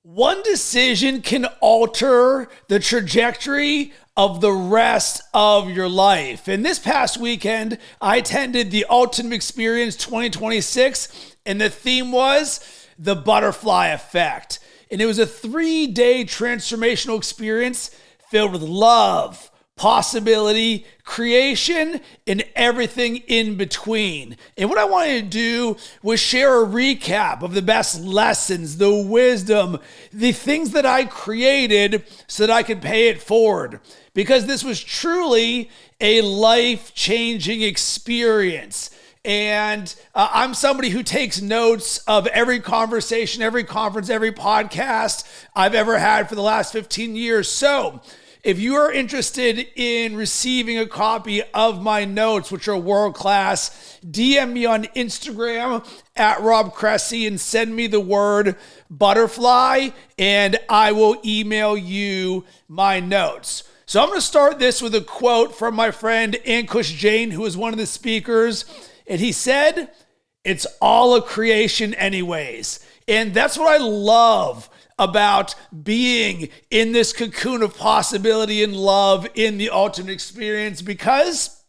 One decision can alter the trajectory of the rest of your life. And this past weekend, I attended the Ultimate Experience 2026, and the theme was the butterfly effect. And it was a 3-day transformational experience filled with love, possibility, creation, and everything in between. And what I wanted to do was share a recap of the best lessons, the wisdom, the things that I created so that I could pay it forward. Because this was truly a life-changing experience. And I'm somebody who takes notes of every conversation, every conference, every podcast I've ever had for the last 15 years. So if you are interested in receiving a copy of my notes, which are world-class, DM me on Instagram at Rob Cressy and send me the word butterfly, and I will email you my notes. So I'm going to start this with a quote from my friend Ankush Jain, who is one of the speakers. And he said, "It's all a creation anyways." And that's what I love about being in this cocoon of possibility and love in the ultimate experience, because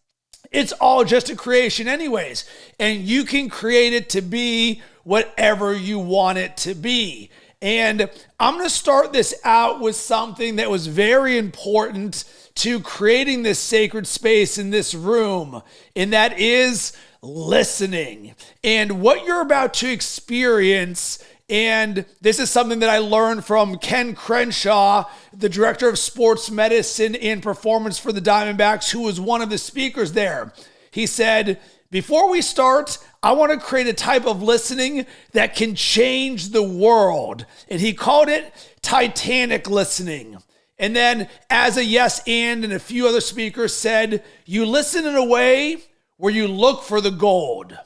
it's all just a creation anyways. And you can create it to be whatever you want it to be. And I'm going to start this out with something that was very important to creating this sacred space in this room, and that is listening. And what you're about to experience, and this is something that I learned from Ken Crenshaw, the director of sports medicine and performance for the Diamondbacks, who was one of the speakers there. He said, "Before we start, I want to create a type of listening that can change the world." And he called it Titanic listening. And then as a yes and a few other speakers said, you listen in a way where you look for the gold.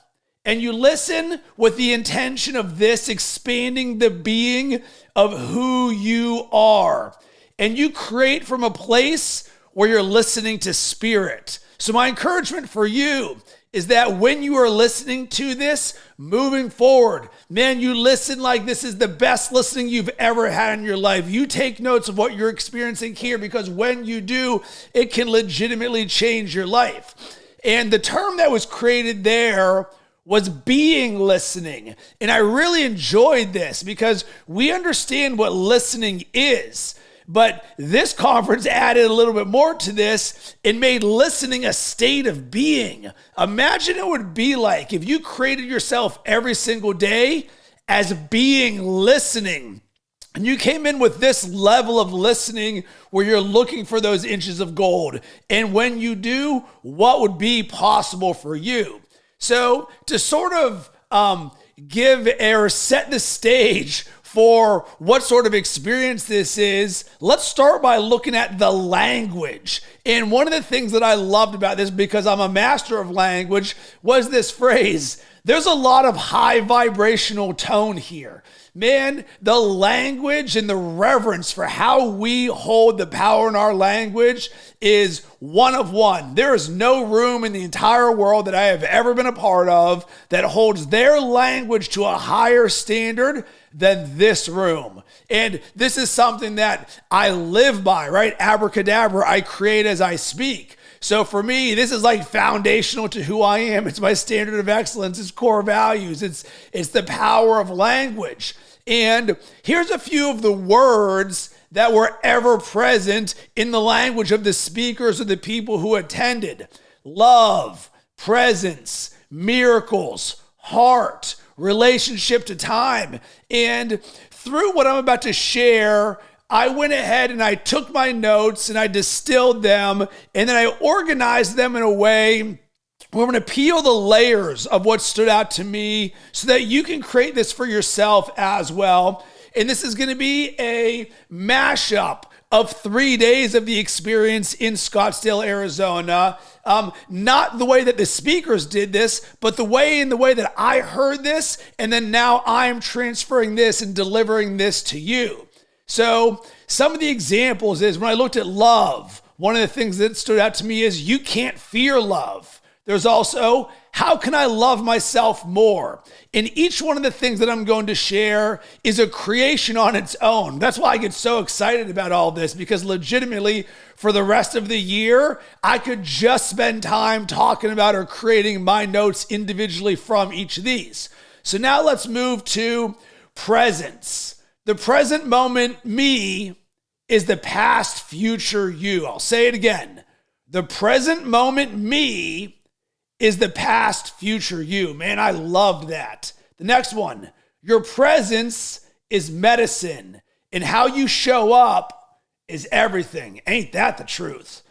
And you listen with the intention of this expanding the being of who you are. And you create from a place where you're listening to spirit. So my encouragement for you is that when you are listening to this, moving forward, man, you listen like this is the best listening you've ever had in your life. You take notes of what you're experiencing here, because when you do, it can legitimately change your life. And the term that was created there was being listening. And I really enjoyed this because we understand what listening is. But this conference added a little bit more to this and made listening a state of being. Imagine it would be like if you created yourself every single day as being listening. And you came in with this level of listening where you're looking for those inches of gold. And when you do, what would be possible for you? So to sort of give or set the stage for what sort of experience this is, let's start by looking at the language. And one of the things that I loved about this, because I'm a master of language, was this phrase: there's a lot of high vibrational tone here. Man, the language and the reverence for how we hold the power in our language is one of one. There is no room in the entire world that I have ever been a part of that holds their language to a higher standard than this room. And this is something that I live by, right? Abracadabra, I create as I speak. So for me, this is like foundational to who I am. It's my standard of excellence. It's core values. It's the power of language. And here's a few of the words that were ever present in the language of the speakers or the people who attended: love, presence, miracles, heart, relationship to time. And through what I'm about to share, I went ahead and I took my notes and I distilled them, and then I organized them in a way where I'm going to peel the layers of what stood out to me so that you can create this for yourself as well. And this is going to be a mashup of 3 days of the experience in Scottsdale, Arizona. Not the way that the speakers did this, but the way that I heard this, and then now I'm transferring this and delivering this to you. So some of the examples is when I looked at love, one of the things that stood out to me is you can't fear love. There's also how can I love myself more? And each one of the things that I'm going to share is a creation on its own. That's why I get so excited about all this, because legitimately for the rest of the year, I could just spend time talking about or creating my notes individually from each of these. So now let's move to presence. The present moment me is the past future you. I'll say it again. The present moment me is the past future you. Man, I loved that. The next one, your presence is medicine, and how you show up is everything. Ain't that the truth?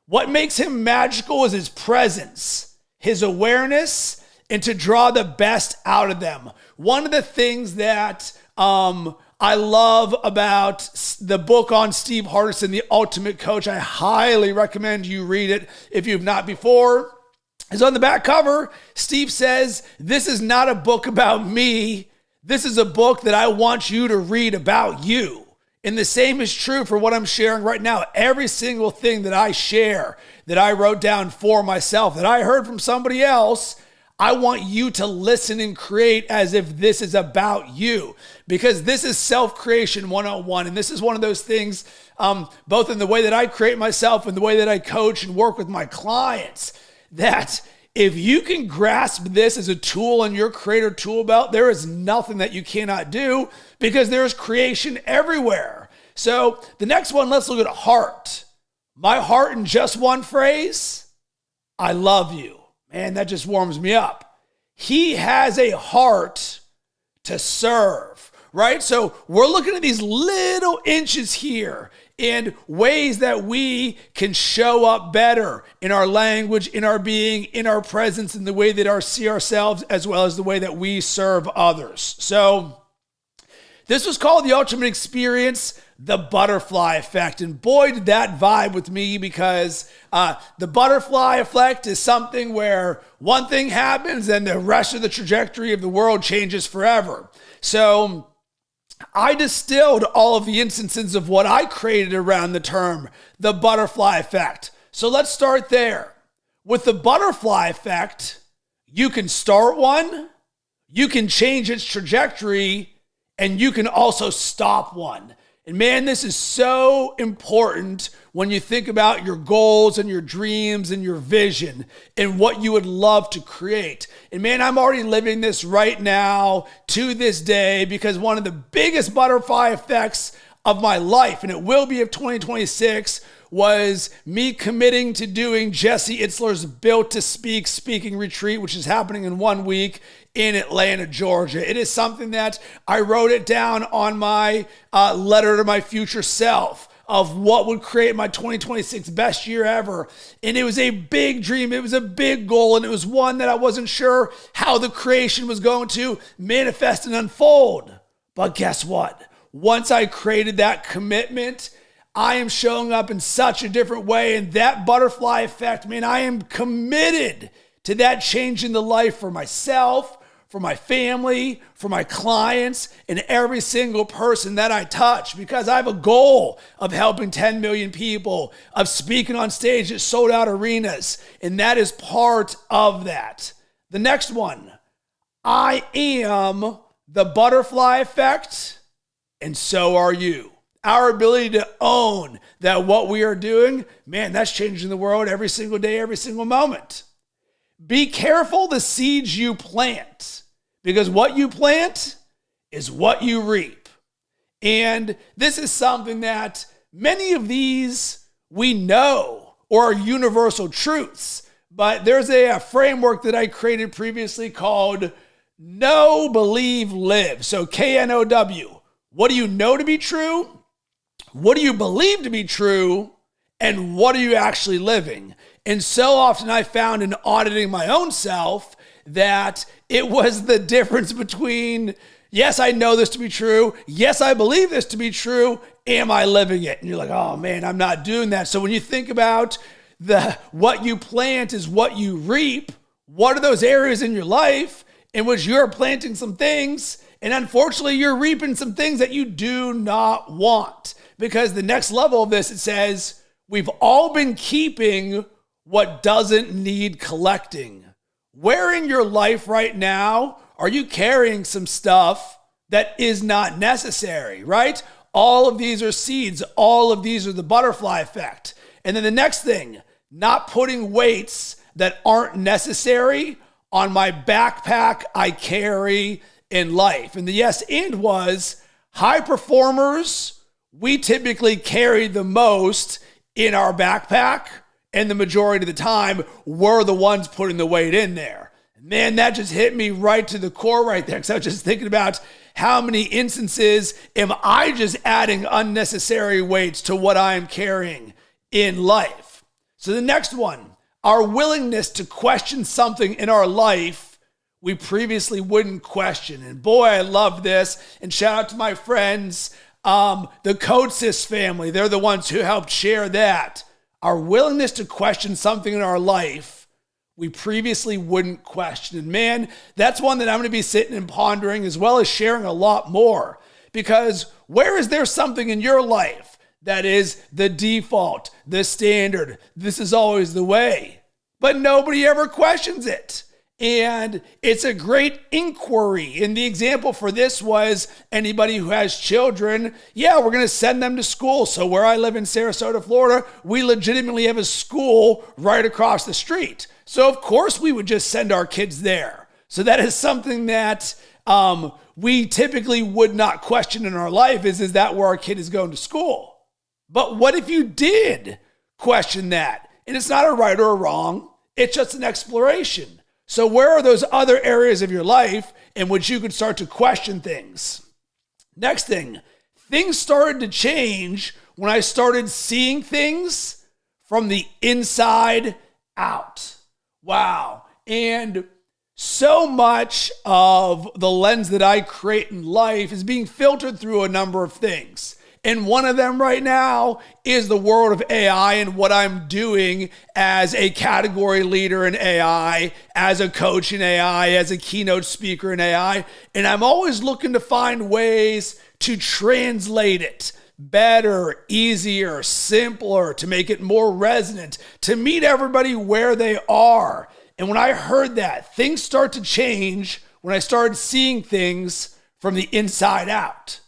What makes him magical is his presence, his awareness, and to draw the best out of them. One of the things that I love about the book on Steve Hardison, The Ultimate Coach, I highly recommend you read it if you've not before, is on the back cover, Steve says, this is not a book about me. This is a book that I want you to read about you. And the same is true for what I'm sharing right now. Every single thing that I share, that I wrote down for myself, that I heard from somebody else, I want you to listen and create as if this is about you, because this is self-creation 101. And this is one of those things, both in the way that I create myself and the way that I coach and work with my clients, that if you can grasp this as a tool in your creator tool belt, there is nothing that you cannot do, because there is creation everywhere. So the next one, let's look at heart. My heart in just one phrase, I love you. Man, that just warms me up. He has a heart to serve, right? So we're looking at these little inches here and ways that we can show up better in our language, in our being, in our presence, in the way that we see ourselves, as well as the way that we serve others. So this was called the Ultimate Experience, the Butterfly Effect. And boy, did that vibe with me, because the butterfly effect is something where one thing happens and the rest of the trajectory of the world changes forever. So I distilled all of the instances of what I created around the term, the butterfly effect. So let's start there. With the butterfly effect, you can start one, you can change its trajectory, and you can also stop one. And man, this is so important when you think about your goals and your dreams and your vision and what you would love to create. And man, I'm already living this right now to this day, because one of the biggest butterfly effects of my life, and it will be of 2026, was me committing to doing Jesse Itzler's Built to Speak speaking retreat, which is happening in 1 week in Atlanta, Georgia. It is something that I wrote it down on my letter to my future self of what would create my 2026 best year ever. And it was a big dream. It was a big goal. And it was one that I wasn't sure how the creation was going to manifest and unfold. But guess what? Once I created that commitment, I am showing up in such a different way. And that butterfly effect, man, I am committed to that change in the life for myself, for my family, for my clients, and every single person that I touch, because I have a goal of helping 10 million people, of speaking on stage at sold out arenas. And that is part of that. The next one, I am the butterfly effect, and so are you. Our ability to own that what we are doing, man, that's changing the world every single day, every single moment. Be careful the seeds you plant, because what you plant is what you reap. And this is something that many of these we know or are universal truths, but there's a framework that I created previously called Know, Believe, Live. So KNOW. What do you know to be true? What do you believe to be true? And what are you actually living? And so often I found in auditing my own self that it was the difference between, yes, I know this to be true. Yes, I believe this to be true. Am I living it? And you're like, oh man, I'm not doing that. So when you think about what you plant is what you reap, what are those areas in your life in which you're planting some things, and unfortunately you're reaping some things that you do not want? Because the next level of this, it says, we've all been keeping what doesn't need collecting. where in your life right now are you carrying some stuff that is not necessary, right? All of these are seeds. All of these are the butterfly effect. And then the next thing, not putting weights that aren't necessary on my backpack I carry in life. And the yes and was high performers, we typically carry the most in our backpack, and the majority of the time we're the ones putting the weight in there. Man, that just hit me right to the core right there, because I was just thinking about how many instances am I just adding unnecessary weights to what I'm carrying in life. So the next one, our willingness to question something in our life we previously wouldn't question. And boy, I love this. And shout out to my friends, the Coates family. They're the ones who helped share that. Our willingness to question something in our life we previously wouldn't question. And man, that's one that I'm going to be sitting and pondering, as well as sharing a lot more. Because where is there something in your life that is the default, the standard, this is always the way, but nobody ever questions it? And it's a great inquiry. And the example for this was anybody who has children. Yeah, we're going to send them to school. So where I live in Sarasota, Florida, we legitimately have a school right across the street. So of course we would just send our kids there. So that is something that we typically would not question in our life is that where our kid is going to school? But what if you did question that? And it's not a right or a wrong. It's just an exploration. So where are those other areas of your life in which you could start to question things? Next thing, things started to change when I started seeing things from the inside out. Wow. And so much of the lens that I create in life is being filtered through a number of things. And one of them right now is the world of AI and what I'm doing as a category leader in AI, as a coach in AI, as a keynote speaker in AI. And I'm always looking to find ways to translate it better, easier, simpler, to make it more resonant, to meet everybody where they are. And when I heard that, things start to change when I started seeing things from the inside out.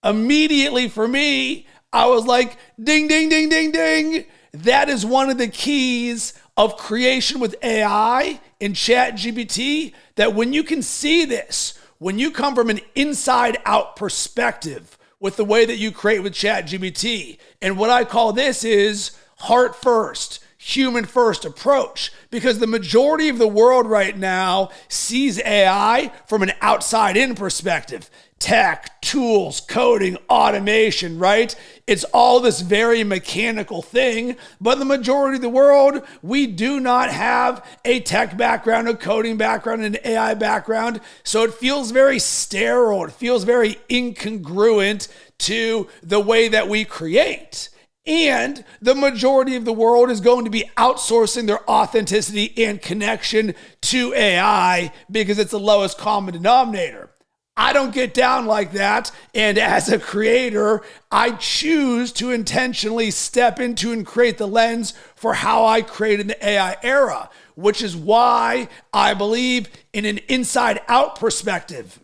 Immediately for me, I was like, ding, ding, ding, ding, ding. That is one of the keys of creation with AI and ChatGPT, that when you can see this, when you come from an inside out perspective with the way that you create with ChatGPT, and what I call this is heart first, human first approach, because the majority of the world right now sees AI from an outside in perspective. Tech, tools, coding, automation, right? It's all this very mechanical thing, but the majority of the world, we do not have a tech background, a coding background, an AI background. So it feels very sterile. It feels very incongruent to the way that we create. And the majority of the world is going to be outsourcing their authenticity and connection to AI because it's the lowest common denominator. I don't get down like that. And as a creator, I choose to intentionally step into and create the lens for how I create in the AI era, which is why I believe in an inside out perspective,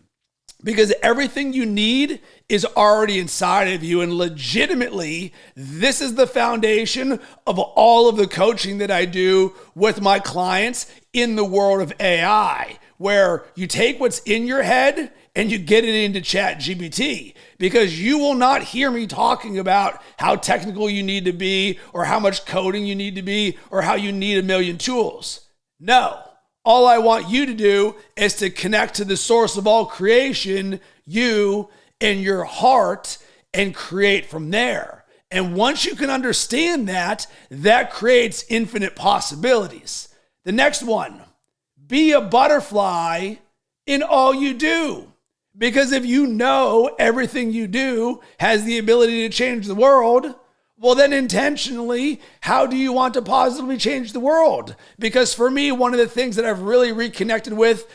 because everything you need is already inside of you. And legitimately, this is the foundation of all of the coaching that I do with my clients in the world of AI, where you take what's in your head and you get it into ChatGPT, because you will not hear me talking about how technical you need to be or how much coding you need to be or how you need a million tools. No, all I want you to do is to connect to the source of all creation, you and your heart, and create from there. And once you can understand that, that creates infinite possibilities. The next one, be a butterfly in all you do. Because if you know everything you do has the ability to change the world, well then intentionally, how do you want to positively change the world? Because for me, one of the things that I've really reconnected with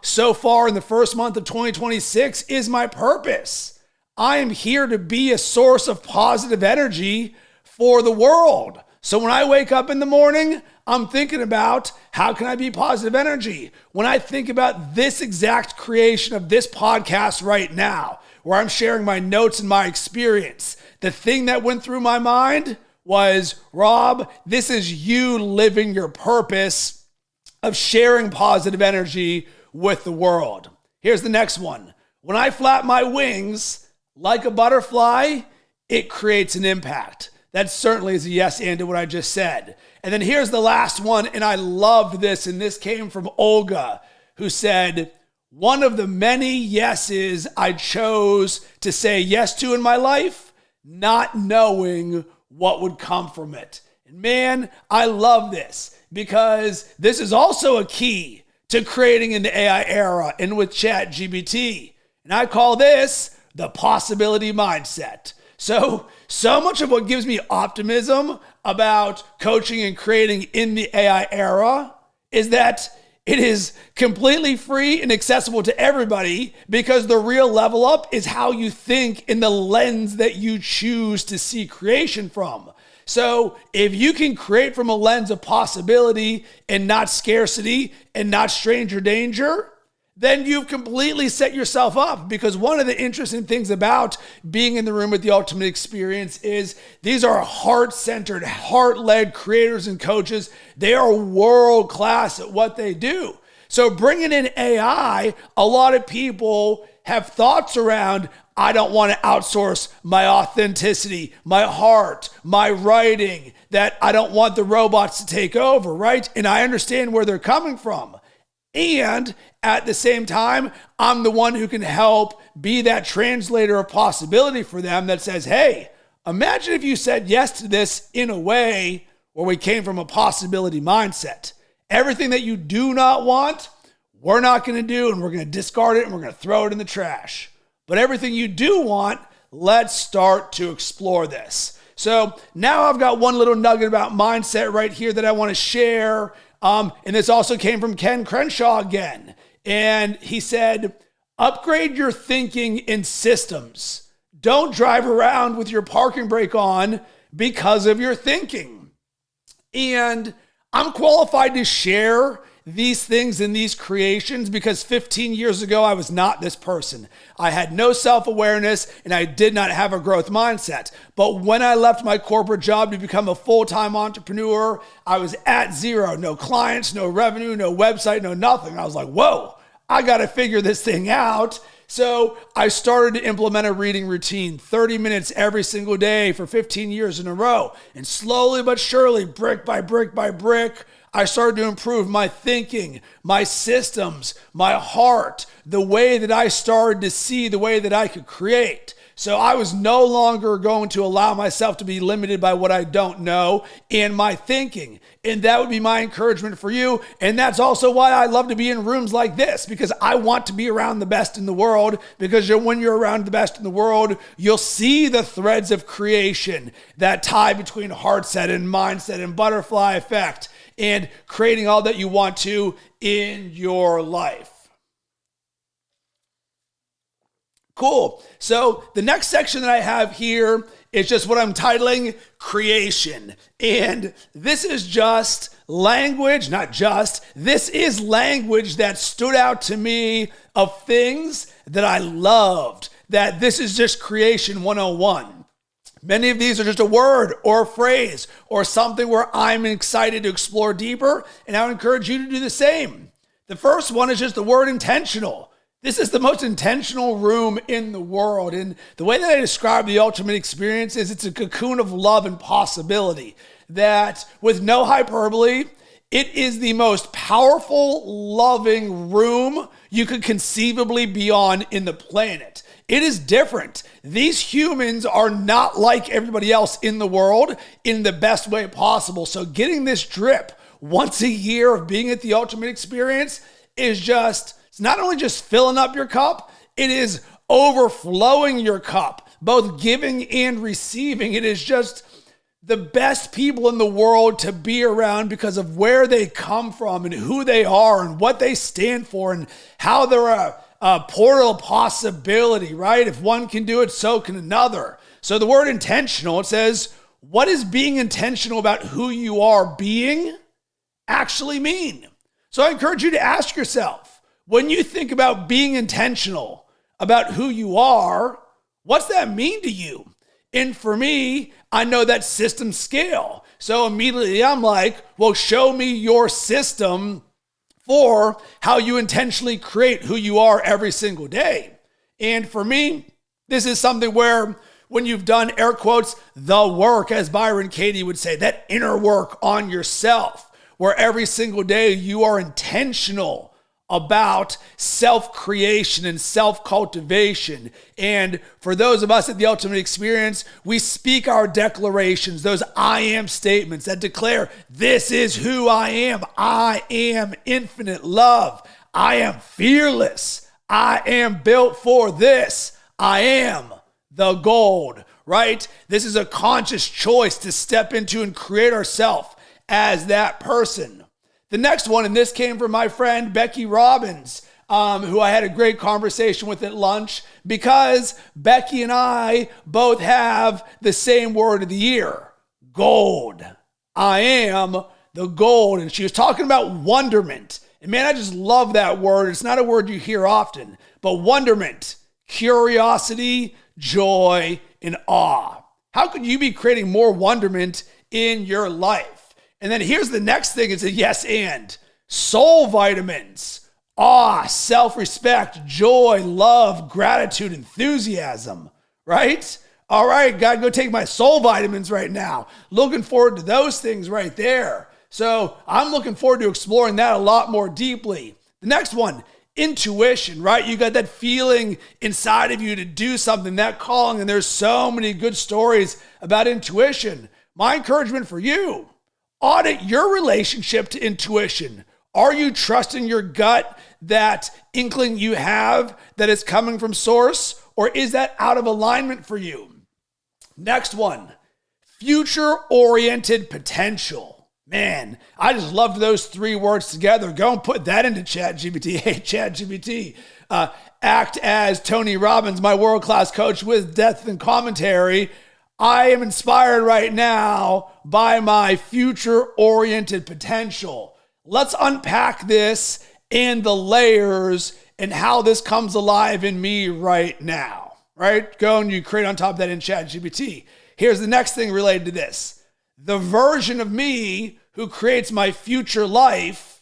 so far in the first month of 2026 is my purpose. I am here to be a source of positive energy for the world. So when I wake up in the morning, I'm thinking about how can I be positive energy? When I think about this exact creation of this podcast right now, where I'm sharing my notes and my experience, the thing that went through my mind was, Rob, this is you living your purpose of sharing positive energy with the world. Here's the next one. When I flap my wings like a butterfly, it creates an impact. That certainly is a yes and to what I just said. And then here's the last one, and I loved this, and this came from Olga, who said, one of the many yeses I chose to say yes to in my life, not knowing what would come from it. And man, I love this because this is also a key to creating in the AI era and with ChatGPT. And I call this the possibility mindset. So much of what gives me optimism about coaching and creating in the AI era is that it is completely free and accessible to everybody because the real level up is how you think in the lens that you choose to see creation from. So if you can create from a lens of possibility and not scarcity and not stranger danger, then you've completely set yourself up, because one of the interesting things about being in the room with the ultimate experience is these are heart-centered, heart-led creators and coaches. They are world-class at what they do. So bringing in AI, a lot of people have thoughts around, I don't want to outsource my authenticity, my heart, my writing, that I don't want the robots to take over, right? And I understand where they're coming from. And at the same time, I'm the one who can help be that translator of possibility for them that says, hey, imagine if you said yes to this in a way where we came from a possibility mindset. Everything that you do not want, we're not going to do, and we're going to discard it and we're going to throw it in the trash. But everything you do want, let's start to explore this. So now I've got one little nugget about mindset right here that I want to share. And this also came from Ken Crenshaw again. And he said, upgrade your thinking in systems. Don't drive around with your parking brake on because of your thinking. And I'm qualified to share these things and these creations because 15 years ago, I was not this person. I had no self-awareness and I did not have a growth mindset. But when I left my corporate job to become a full-time entrepreneur, I was at zero, no clients, no revenue, no website, no nothing. I was like, whoa, I got to figure this thing out. So I started to implement a reading routine, 30 minutes every single day for 15 years in a row. And slowly but surely, brick by brick by brick, I started to improve my thinking, my systems, my heart, the way that I started to see the way that I could create. So I was no longer going to allow myself to be limited by what I don't know in my thinking. And that would be my encouragement for you. And that's also why I love to be in rooms like this, because I want to be around the best in the world, because when you're around the best in the world, you'll see the threads of creation that tie between heart set and mindset and butterfly effect and creating all that you want to in your life. Cool. So the next section that I have here is just what I'm titling creation. And this is just language, this is language that stood out to me of things that I loved, that this is just creation 101. Many of these are just a word or a phrase or something where I'm excited to explore deeper, and I would encourage you to do the same. The first one is just the word intentional. This is the most intentional room in the world. And the way that I describe the ultimate experience is it's a cocoon of love and possibility that, with no hyperbole, it is the most powerful, loving room you could conceivably be on in the planet. It is different. These humans are not like everybody else in the world in the best way possible. So getting this drip once a year of being at the ultimate experience is just, it's not only just filling up your cup, it is overflowing your cup, both giving and receiving. It is just the best people in the world to be around because of where they come from and who they are and what they stand for and how they're a portal of possibility, right? If one can do it, so can another. So the word intentional, it says, what does being intentional about who you are being actually mean? So I encourage you to ask yourself, when you think about being intentional about who you are, what's that mean to you? And for me, I know that system scale. So immediately I'm like, well, show me your system for how you intentionally create who you are every single day. And for me, this is something where when you've done, air quotes, the work, as Byron Katie would say, that inner work on yourself, where every single day you are intentional about self-creation and self-cultivation. And for those of us at the Ultimate Experience, we speak our declarations, those I am statements that declare, this is who I am. I am infinite love. I am fearless. I am built for this. I am the gold, right? This is a conscious choice to step into and create ourselves as that person. The next one, and this came from my friend Becky Robbins, who I had a great conversation with at lunch, because Becky and I both have the same word of the year, gold. I am the gold. And she was talking about wonderment. And man, I just love that word. It's not a word you hear often, but wonderment, curiosity, joy, and awe. How could you be creating more wonderment in your life? And then here's the next thing, it's a yes and. Soul vitamins, awe, self-respect, joy, love, gratitude, enthusiasm, right? All right, gotta go take my soul vitamins right now. Looking forward to those things right there. So I'm looking forward to exploring that a lot more deeply. The next one, intuition, right? You got that feeling inside of you to do something, that calling, and there's so many good stories about intuition. My encouragement for you, audit your relationship to intuition. Are you trusting your gut, that inkling you have that is coming from source, or is that out of alignment for you? Next one, future-oriented potential. Man, I just loved those three words together. Go and put that into ChatGPT. Hey, ChatGPT, act as Tony Robbins, my world-class coach with depth and commentary. I am inspired right now by my future-oriented potential. Let's unpack this and the layers and how this comes alive in me right now, right? Go and you create on top of that in ChatGPT. Here's the next thing related to this. The version of me who creates my future life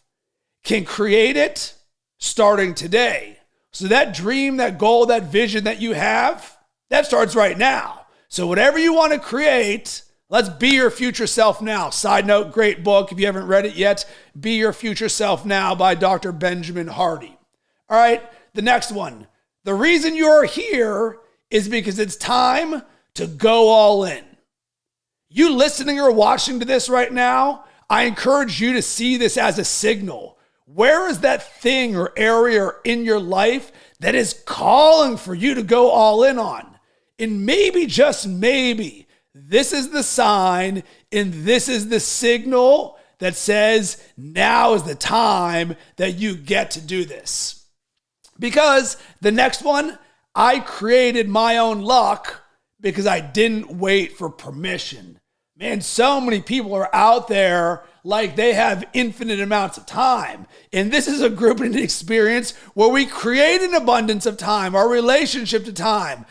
can create it starting today. So that dream, that goal, that vision that you have, that starts right now. So whatever you want to create, let's be your future self now. Side note, great book. If you haven't read it yet, Be Your Future Self Now by Dr. Benjamin Hardy. All right, the next one. The reason you're here is because it's time to go all in. You listening or watching to this right now, I encourage you to see this as a signal. Where is that thing or area in your life that is calling for you to go all in on? And maybe, just maybe, this is the sign and this is the signal that says now is the time that you get to do this. Because the next one, I created my own luck because I didn't wait for permission. Man, so many people are out there like they have infinite amounts of time. And this is a group and an experience where we create an abundance of time, our relationship to time.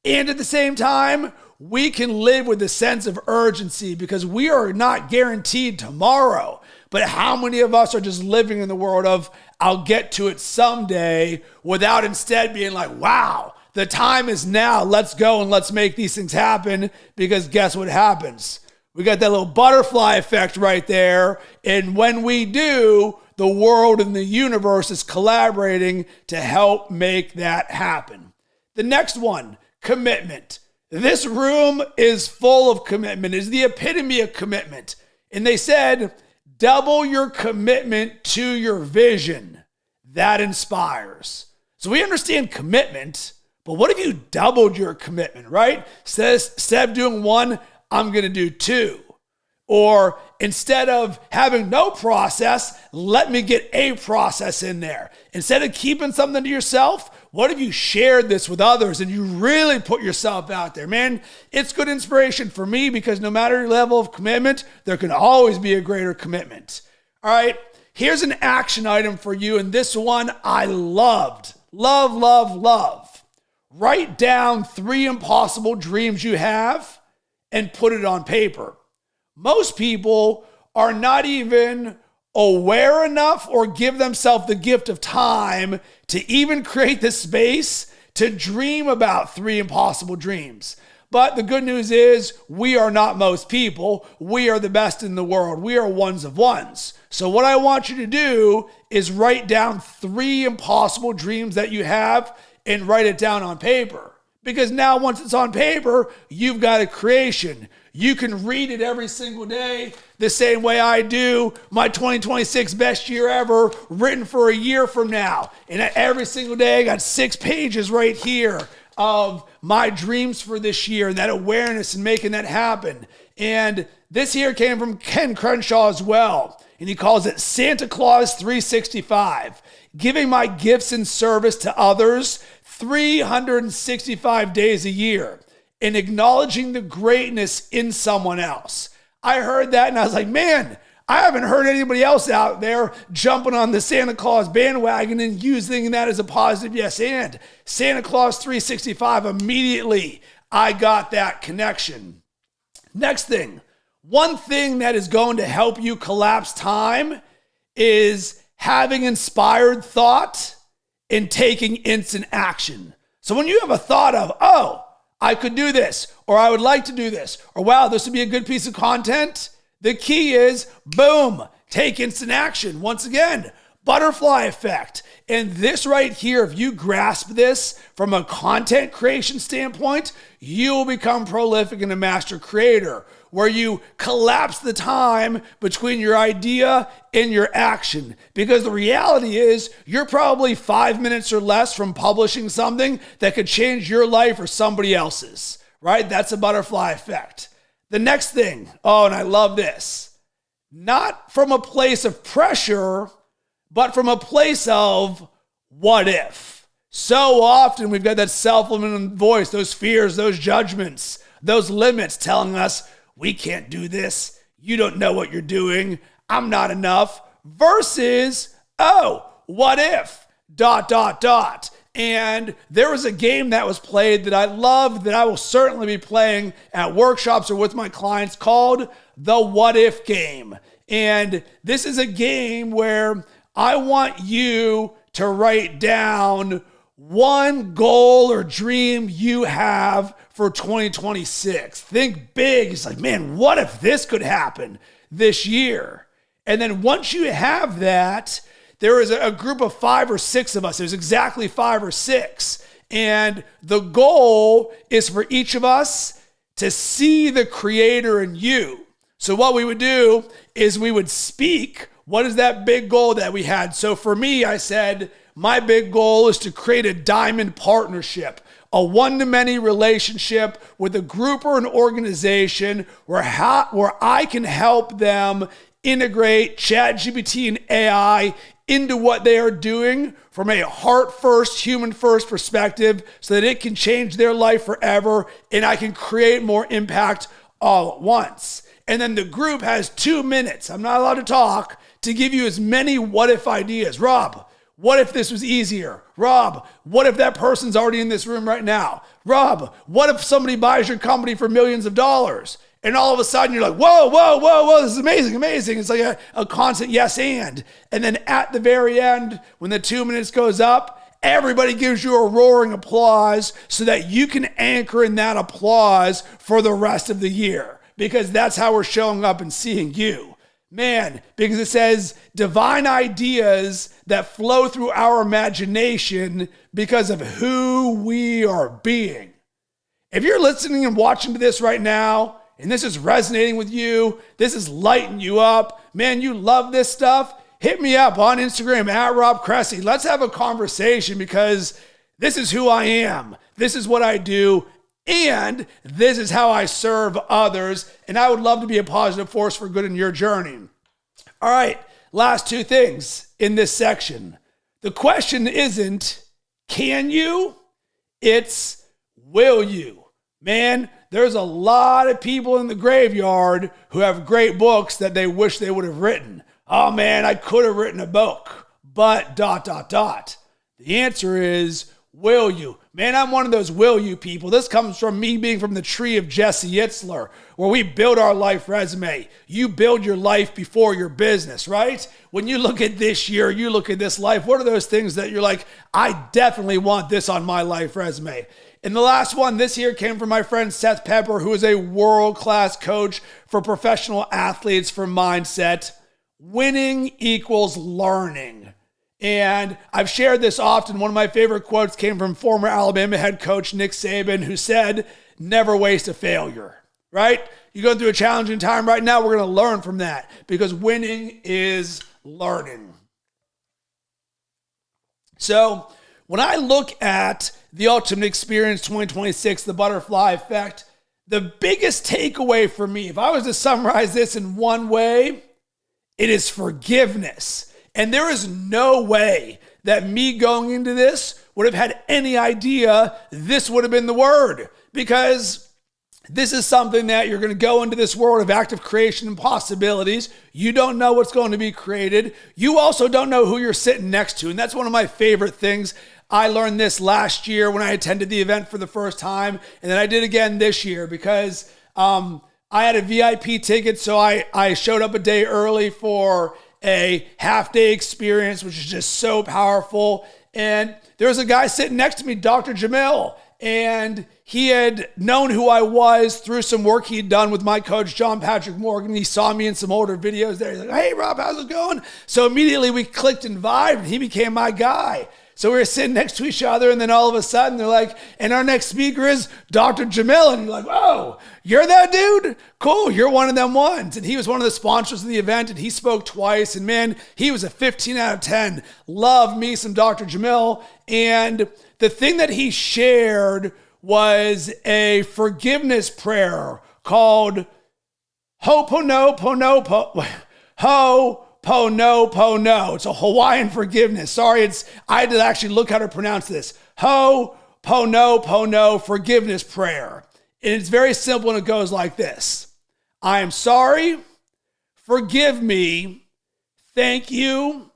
And at the same time, we can live with a sense of urgency because we are not guaranteed tomorrow. But how many of us are just living in the world of, I'll get to it someday, without instead being like, wow, the time is now. Let's go and let's make these things happen, because guess what happens? We got that little butterfly effect right there. And when we do, the world and the universe is collaborating to help make that happen. The next one, commitment. This room is full of commitment. It's the epitome of commitment. And they said, double your commitment to your vision. That inspires. So we understand commitment, but what if you doubled your commitment, right? Instead of doing one, I'm going to do two. Or instead of having no process, let me get a process in there. Instead of keeping something to yourself, What if you shared this with others and you really put yourself out there? Man, it's good inspiration for me because no matter your level of commitment, there can always be a greater commitment. All right, here's an action item for you, and this one I loved. Love. Write down 3 impossible dreams you have and put it on paper. Most people are not even aware enough or give themselves the gift of time to even create the space to dream about 3 impossible dreams. But the good news is we are not most people. We are the best in the world. We are ones of ones. So what I want you to do is write down 3 impossible dreams that you have and write it down on paper. Because now once it's on paper, you've got a creation. You can read it every single day the same way I do my 2026 best year ever written for a year from now. And every single day I got 6 pages right here of my dreams for this year and that awareness and making that happen. And this here came from Ken Crenshaw as well. And he calls it Santa Claus 365, giving my gifts and service to others 365 days a year and acknowledging the greatness in someone else. I heard that and I was like, man, I haven't heard anybody else out there jumping on the Santa Claus bandwagon and using that as a positive yes and. Santa Claus 365, immediately I got that connection. Next thing, one thing that is going to help you collapse time is having inspired thought and taking instant action. So when you have a thought of, oh, I could do this, or I would like to do this, or wow, this would be a good piece of content, the key is, boom, take instant action. Once again, butterfly effect. And this right here, if you grasp this from a content creation standpoint, you will become prolific and a master creator, where you collapse the time between your idea and your action. Because the reality is, you're probably 5 minutes or less from publishing something that could change your life or somebody else's, right? That's a butterfly effect. The next thing, oh, and I love this, not from a place of pressure, but from a place of what if. So often we've got that self-limiting voice, those fears, those judgments, those limits telling us, we can't do this, you don't know what you're doing, I'm not enough, versus, oh, what if, ... And there was a game that was played that I loved that I will certainly be playing at workshops or with my clients called the What If game. And this is a game where I want you to write down one goal or dream you have for 2026. Think big. It's like, man, what if this could happen this year? And then once you have that, there is a group of 5 or 6 of us. There's exactly 5 or 6. And the goal is for each of us to see the creator in you. So what we would do is we would speak, what is that big goal that we had? So for me, I said, my big goal is to create a diamond partnership, a one-to-many relationship with a group or an organization where I can help them integrate ChatGPT and AI into what they are doing from a heart-first, human-first perspective so that it can change their life forever and I can create more impact all at once. And then the group has 2 minutes, I'm not allowed to talk, to give you as many what-if ideas. Rob, what if this was easier? Rob, what if that person's already in this room right now? Rob, what if somebody buys your company for millions of dollars? And all of a sudden you're like, whoa, this is amazing. It's like a constant yes and. And then at the very end, when the 2 minutes goes up, everybody gives you a roaring applause so that you can anchor in that applause for the rest of the year. Because that's how we're showing up and seeing you. Man, because it says divine ideas that flow through our imagination because of who we are being. If you're listening and watching to this right now, and this is resonating with you, this is lighting you up, man, you love this stuff, hit me up on Instagram at Rob Cressy. Let's have a conversation because this is who I am. This is what I do. And this is how I serve others. And I would love to be a positive force for good in your journey. All right, last 2 things in this section. The question isn't, can you, it's will you. Man, there's a lot of people in the graveyard who have great books that they wish they would have written. Oh man, I could have written a book, but ... The answer is, will you? Man, I'm one of those will you people. This comes from me being from the tree of Jesse Itzler, where we build our life resume. You build your life before your business, right? When you look at this year, you look at this life, what are those things that you're like, I definitely want this on my life resume? And the last one this year came from my friend Seth Pepper, who is a world-class coach for professional athletes for mindset. Winning equals learning. And I've shared this often. One of my favorite quotes came from former Alabama head coach Nick Saban, who said, never waste a failure, right? You're going through a challenging time right now. We're going to learn from that because winning is learning. So when I look at the Ultimate Experience 2026, the butterfly effect, the biggest takeaway for me, if I was to summarize this in one way, it is forgiveness. And there is no way that me going into this would have had any idea this would have been the word, because this is something that you're going to go into this world of active creation and possibilities. You don't know what's going to be created. You also don't know who you're sitting next to. And that's one of my favorite things. I learned this last year when I attended the event for the first time. And then I did again this year because I had a VIP ticket. So I showed up a day early for a half-day experience, which is just so powerful. And there was a guy sitting next to me, Dr. Jamil, and he had known who I was through some work he'd done with my coach, John Patrick Morgan. He saw me in some older videos there. He's like, hey, Rob, how's it going? So immediately we clicked and vibed, and he became my guy. So we were sitting next to each other, and then all of a sudden they're like, and our next speaker is Dr. Jamil. And you're like, whoa, you're that dude? Cool, you're one of them ones. And he was one of the sponsors of the event, and he spoke twice. And man, he was a 15 out of 10. Love me some Dr. Jamil. And the thing that he shared was a forgiveness prayer called Ho'oponopono. Ho'oponopono. It's a Hawaiian forgiveness. Sorry, I had to actually look how to pronounce this. Ho'oponopono forgiveness prayer. And it's very simple, and it goes like this. I am sorry. Forgive me. Thank you.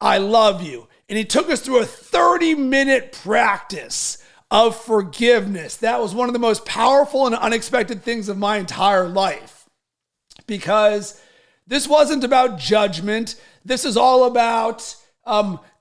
I love you. And he took us through a 30-minute practice of forgiveness. That was one of the most powerful and unexpected things of my entire life, because this wasn't about judgment. This is all about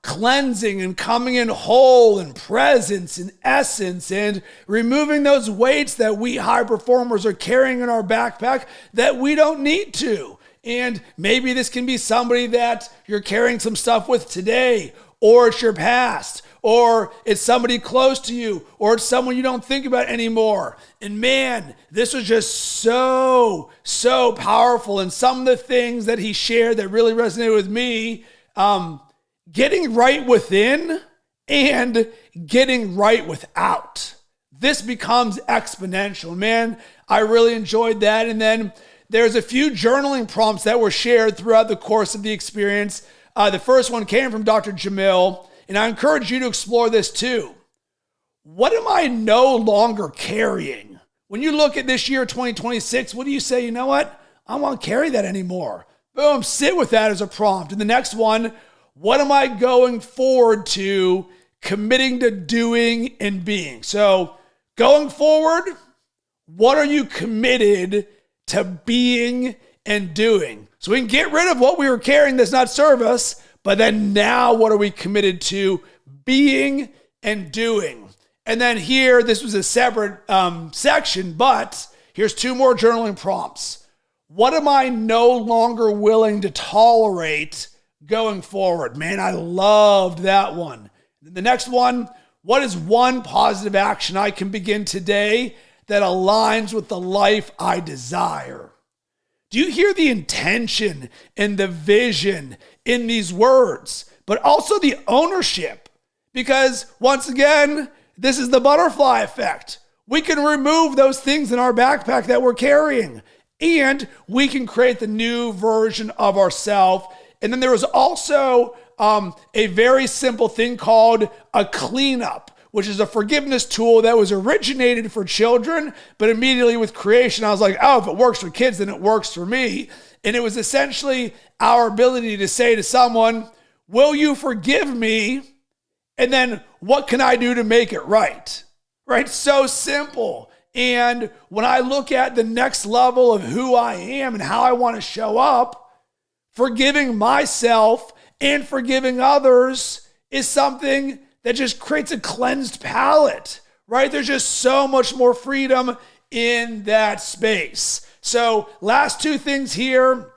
cleansing and coming in whole and presence and essence and removing those weights that we high performers are carrying in our backpack that we don't need to. And maybe this can be somebody that you're carrying some stuff with today, or it's your past, or it's somebody close to you, or it's someone you don't think about anymore. And man, this was just so powerful. And some of the things that he shared that really resonated with me, getting right within and getting right without. This becomes exponential. Man, I really enjoyed that. And then there's a few journaling prompts that were shared throughout the course of the experience. The first one came from Dr. Jamil, and I encourage you to explore this too. What am I no longer carrying? When you look at this year, 2026, what do you say? You know what? I won't carry that anymore. Boom, sit with that as a prompt. And the next one, what am I going forward to committing to doing and being? So going forward, what are you committed to being and doing? So we can get rid of what we were carrying that's not serve us, but then now what are we committed to being and doing? And then here, this was a separate section, but here's two more journaling prompts. What am I no longer willing to tolerate going forward? Man, I loved that one. The next one, what is one positive action I can begin today that aligns with the life I desire? Do you hear the intention and the vision in these words, but also the ownership? Because once again, this is the butterfly effect. We can remove those things in our backpack that we're carrying, and we can create the new version of ourselves. And then there was also a very simple thing called a cleanup, which is a forgiveness tool that was originated for children, but immediately with creation, I was like, oh, if it works for kids, then it works for me. And it was essentially our ability to say to someone, will you forgive me? And then what can I do to make it right? Right? So simple. And when I look at the next level of who I am and how I want to show up, forgiving myself and forgiving others is something that just creates a cleansed palate, right? There's just so much more freedom in that space. So last two things here.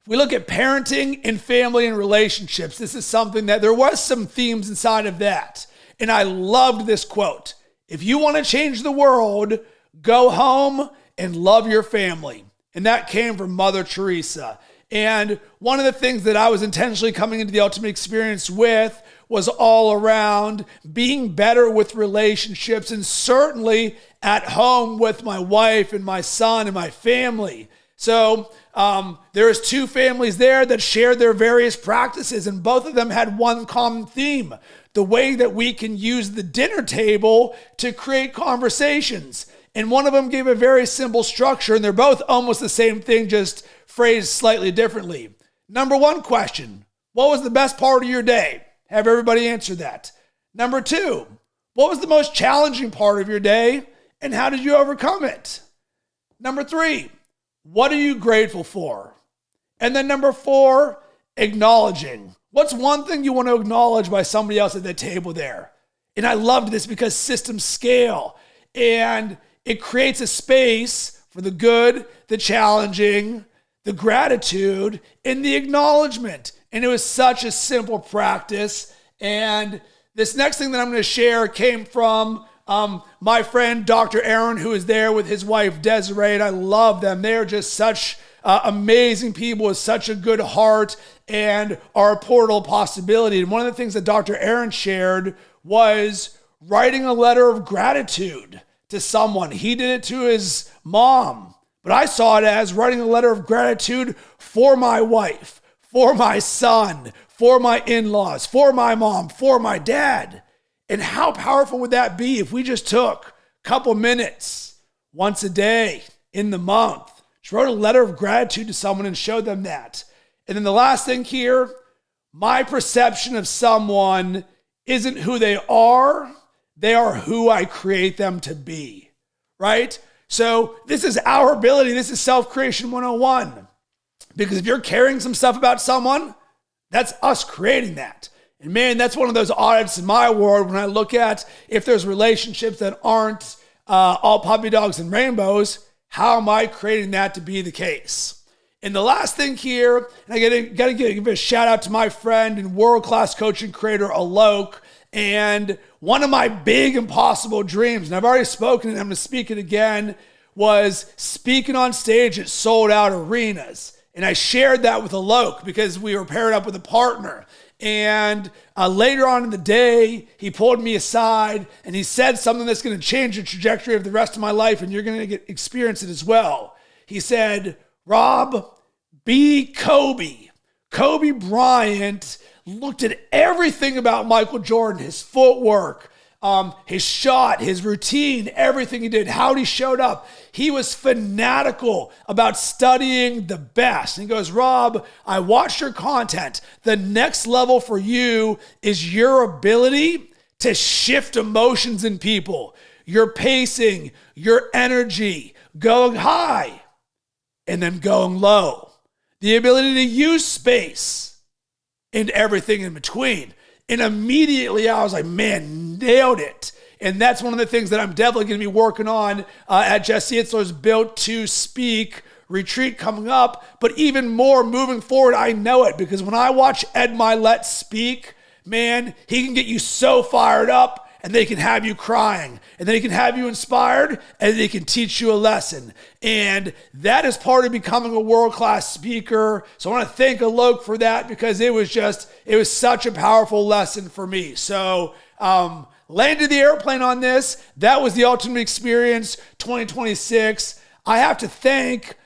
If we look at parenting and family and relationships, this is something that there was some themes inside of that. And I loved this quote. If you want to change the world, go home and love your family. And that came from Mother Teresa. And one of the things that I was intentionally coming into the ultimate experience with was all around being better with relationships, and certainly at home with my wife and my son and my family. So there's two families there that shared their various practices, and both of them had one common theme: the way that we can use the dinner table to create conversations. And one of them gave a very simple structure, and they're both almost the same thing, just phrased slightly differently. Number one question: what was the best part of your day? Have everybody answer that. Number two: what was the most challenging part of your day, and how did you overcome it? Number three: what are you grateful for? And then number four, acknowledging. What's one thing you want to acknowledge by somebody else at the table there? And I loved this because systems scale, and it creates a space for the good, the challenging, the gratitude, and the acknowledgement. And it was such a simple practice. And this next thing that I'm going to share came from my friend, Dr. Aaron, who is there with his wife, Desiree, and I love them. They're just such amazing people with such a good heart and are a portal of possibility. And one of the things that Dr. Aaron shared was writing a letter of gratitude to someone. He did it to his mom, but I saw it as writing a letter of gratitude for my wife, for my son, for my in-laws, for my mom, for my dad. And how powerful would that be if we just took a couple minutes once a day in the month, just wrote a letter of gratitude to someone and showed them that. And then the last thing here, my perception of someone isn't who they are who I create them to be, right? So this is our ability. This is self-creation 101. Because if you're caring some stuff about someone, that's us creating that. And man, that's one of those audits in my world when I look at if there's relationships that aren't all puppy dogs and rainbows, how am I creating that to be the case? And the last thing here, and I gotta give a shout out to my friend and world-class coaching creator, Alok. And one of my big impossible dreams, and I've already spoken and I'm gonna speak it again, was speaking on stage at sold out arenas. And I shared that with Alok because we were paired up with a partner. And later on in the day, he pulled me aside and he said something that's going to change the trajectory of the rest of my life, and you're going to experience it as well. He said, Rob, be Kobe. Kobe Bryant looked at everything about Michael Jordan, his footwork, his shot, his routine, everything he did, how he showed up. He was fanatical about studying the best. And he goes, Rob, I watched your content. The next level for you is your ability to shift emotions in people, your pacing, your energy, going high and then going low, the ability to use space and everything in between. And immediately I was like, man, nailed it. And that's one of the things that I'm definitely going to be working on at Jesse Itzler's Built to Speak retreat coming up. But even more moving forward, I know it because when I watch Ed Milet speak, man, he can get you so fired up and they can have you crying and then he can have you inspired and they can teach you a lesson. And that is part of becoming a world-class speaker. So I want to thank Alok for that because it was such a powerful lesson for me. So, landed the airplane on this. That was the Ultimate Experience 2026. I have to thank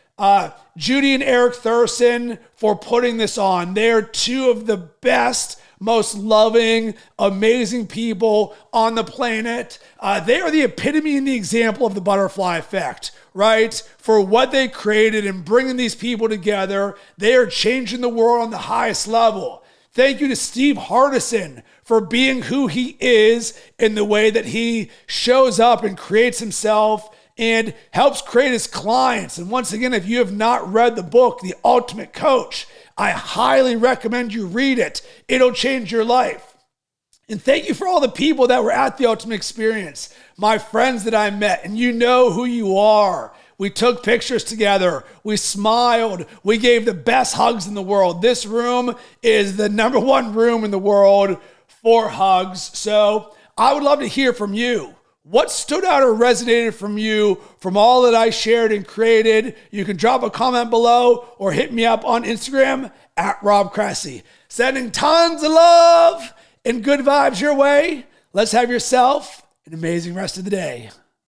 Judy and Eric Thurston for putting this on. They're two of the best, most loving, amazing people on the planet. They are the epitome and the example of the butterfly effect, right? For what they created and bringing these people together, they are changing the world on the highest level. Thank you to Steve Hardison for being who he is in the way that he shows up and creates himself and helps create his clients. And once again, if you have not read the book, The Ultimate Coach, I highly recommend you read it. It'll change your life. And thank you for all the people that were at the Ultimate Experience, my friends that I met, and you know who you are. We took pictures together. We smiled. We gave the best hugs in the world. This room is the number one room in the world for hugs. So I would love to hear from you. What stood out or resonated from you from all that I shared and created? You can drop a comment below or hit me up on Instagram at Rob Cressy. Sending tons of love and good vibes your way. Let's have yourself an amazing rest of the day.